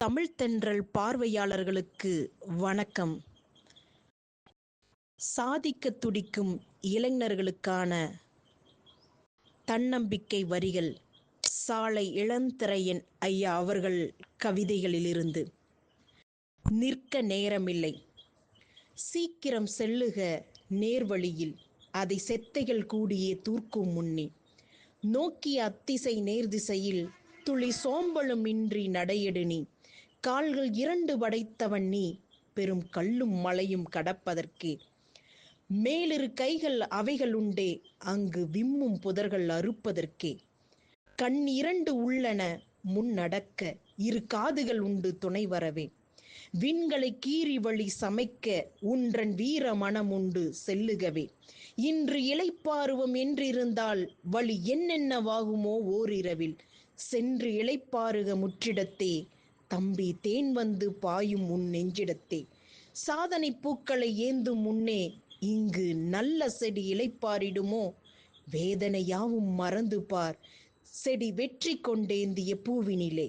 தமிழ்த்தென்றல் பார்வையாளர்களுக்கு வணக்கம். சாதிக்க துடிக்கும் இளைஞர்களுக்கான தன்னம்பிக்கை வரிகள் சாலை இளந்திரையன் ஐயா அவர்கள் கவிதைகளிலிருந்து. நிற்க நேரமில்லை, சீக்கிரம் செல்லுக நேர்வழியில், அதை செத்தைகள் கூடியே தூர்க்கும் முன்னே. நோக்கிய அத்திசை நேர்திசையில் துளி சோம்பலும் இன்றி நடையெடு நீ. கால்கள் 2 படைத்தவன் நீ, பெரும் கல்லும் மலையும் கடப்பதற்கே. மேலிரு கைகள் அவைகள் உண்டே, அங்கு விம்மும் புதர்கள் அறுப்பதற்கே. கண் 2 உள்ளன முன்னடக்க, 2 காதுகள் உண்டு துணை வரவே. விண்களை கீறி வழி சமைக்க, உன்றன் வீர மனம் உண்டு செல்லுகவே. இன்று இளைப்பாறுவம் என்றிருந்தால் வழி என்னென்னவாகுமோ ஓரிரவில். சென்று இளைப்பாறுக முற்றிடத்தே, தம்பி தேன் வந்து பாயும் உன் நெஞ்சிடத்தே. சாதனை பூக்களை ஏந்தும் முன்னே, இங்கு நல்ல செடி இளைப்பாரிடுமோ. வேதனையாவும் மறந்து பார், செடி வெற்றி கொண்டேந்திய பூவினிலே.